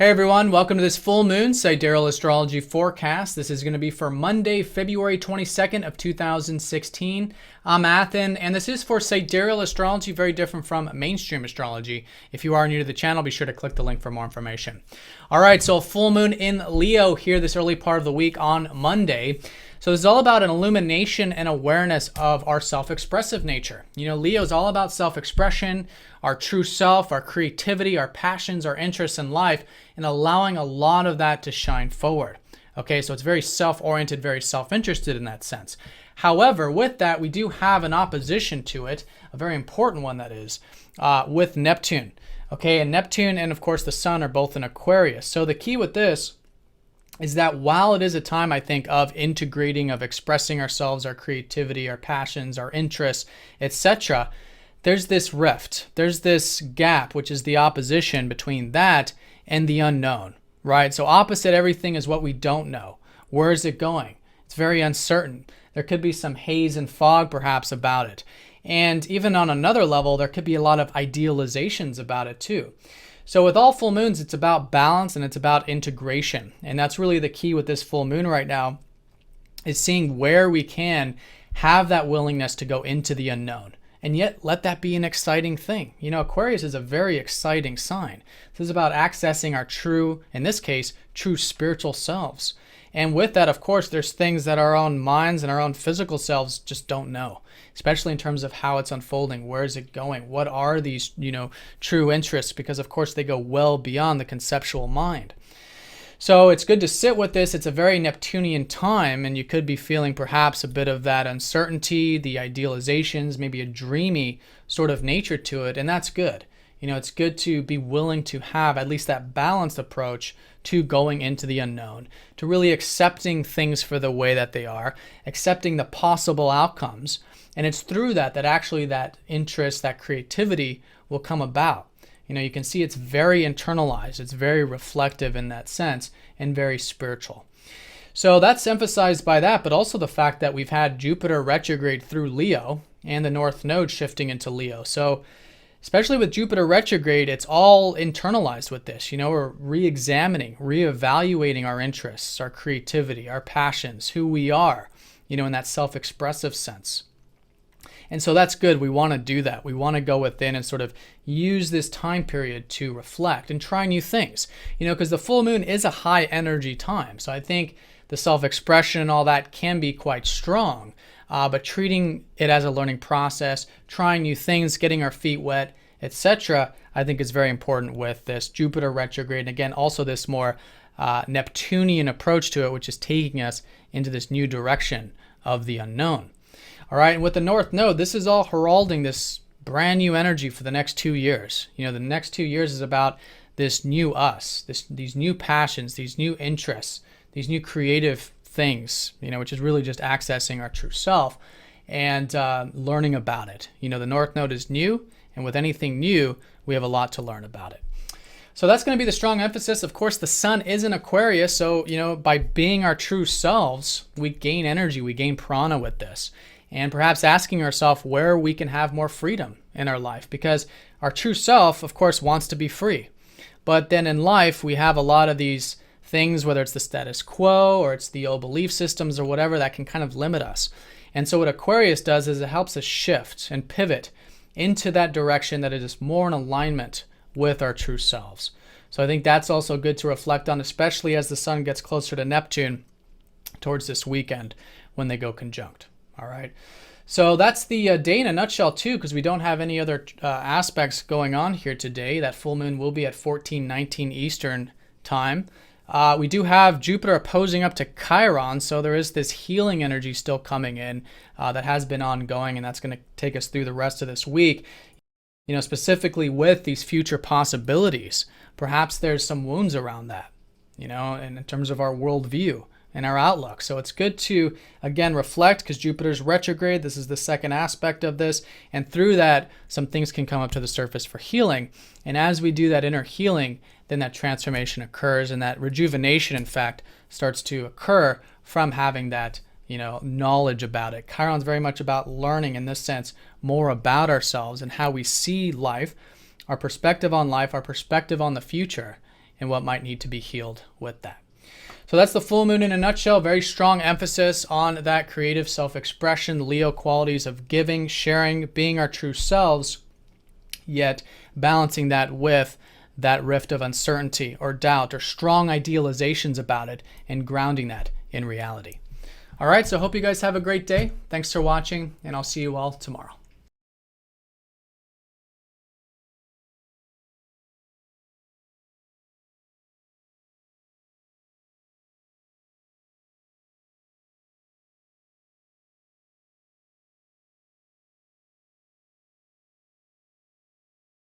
Hey everyone, welcome to this full moon Sidereal Astrology forecast. This is going to be for Monday, February 22nd of 2016. I'm Athen, and this is for Sidereal Astrology, very different from mainstream astrology. If you are new to the channel, be sure to click the link for more information. All right, so full moon in Leo here this early part of the week on Monday. So this is all about an illumination and awareness of our self-expressive nature. You know, Leo is all about self-expression, our true self, our creativity, our passions, our interests in life, and allowing a lot of that to shine forward. Okay, so it's very self-oriented, very self-interested in that sense. However, with that, we do have an opposition to it, a very important one that is, with Neptune. Okay, and Neptune and of course the Sun are both in Aquarius. So the key with this is that while it is a time, I think, of integrating, of expressing ourselves, our creativity, our passions, our interests, etc., there's this rift. There's this gap, which is the opposition between that and the unknown, right? So opposite everything is what we don't know. Where is it going? It's very uncertain. There could be some haze and fog, perhaps, about it. And even on another level, there could be a lot of idealizations about it, too. So with all full moons, it's about balance and it's about integration. And that's really the key with this full moon right now, is seeing where we can have that willingness to go into the unknown. And yet let that be an exciting thing. You know, Aquarius is a very exciting sign. This is about accessing our true, in this case, true spiritual selves. And with that, of course, there's things that our own minds and our own physical selves just don't know, especially in terms of how it's unfolding. Where is it going? What are these, true interests? Because, of course, they go well beyond the conceptual mind. So it's good to sit with this. It's a very Neptunian time, and you could be feeling perhaps a bit of that uncertainty, the idealizations, maybe a dreamy sort of nature to it, and that's good. You know, it's good to be willing to have at least that balanced approach to going into the unknown, to really accepting things for the way that they are, accepting the possible outcomes. And it's through that actually that interest, that creativity will come about. You know, you can see it's very internalized. It's very reflective in that sense and very spiritual. So that's emphasized by that, but also the fact that we've had Jupiter retrograde through Leo and the North Node shifting into Leo. So especially with Jupiter retrograde, it's all internalized with this. You know, we're re-examining, re-evaluating our interests, our creativity, our passions, who we are, in that self-expressive sense. And so that's good. We want to do that. We want to go within and sort of use this time period to reflect and try new things, because the full moon is a high energy time. So I think the self-expression and all that can be quite strong. But treating it as a learning process, trying new things, getting our feet wet, etc., I think is very important with this Jupiter retrograde. And again, also this more Neptunian approach to it, which is taking us into this new direction of the unknown. All right, and with the North Node, this is all heralding this brand new energy for the next 2 years. The next 2 years is about this new us, these new passions, these new interests, these new creative things, which is really just accessing our true self and learning about it. The North Node is new, and with anything new, we have a lot to learn about it. So that's going to be the strong emphasis. Of course, the Sun is in Aquarius, so by being our true selves, we gain energy, we gain prana with this. And perhaps asking ourselves where we can have more freedom in our life, because our true self, of course, wants to be free. But then in life, we have a lot of these things, whether it's the status quo or it's the old belief systems or whatever, that can kind of limit us. And so what Aquarius does is it helps us shift and pivot into that direction that is more in alignment with our true selves. So I think that's also good to reflect on, especially as the Sun gets closer to Neptune towards this weekend when they go conjunct. All right. So that's the day in a nutshell, too, because we don't have any other aspects going on here today. That full moon will be at 14:19 Eastern time. We do have Jupiter opposing up to Chiron, so there is this healing energy still coming in that has been ongoing, and that's going to take us through the rest of this week, specifically with these future possibilities. Perhaps there's some wounds around that, and in terms of our worldview and our outlook. So it's good to, again, reflect, because Jupiter's retrograde. This is the second aspect of this. And through that, some things can come up to the surface for healing. And as we do that inner healing, then that transformation occurs, and that rejuvenation, in fact, starts to occur from having that, knowledge about it. Chiron's very much about learning, in this sense, more about ourselves and how we see life, our perspective on life, our perspective on the future. and what might need to be healed with that. So that's the full moon in a nutshell. Very strong emphasis on that creative self-expression, Leo qualities of giving, sharing, being our true selves, yet balancing that with that rift of uncertainty or doubt or strong idealizations about it and grounding that in reality. All right, so I hope you guys have a great day. Thanks for watching, and I'll see you all tomorrow.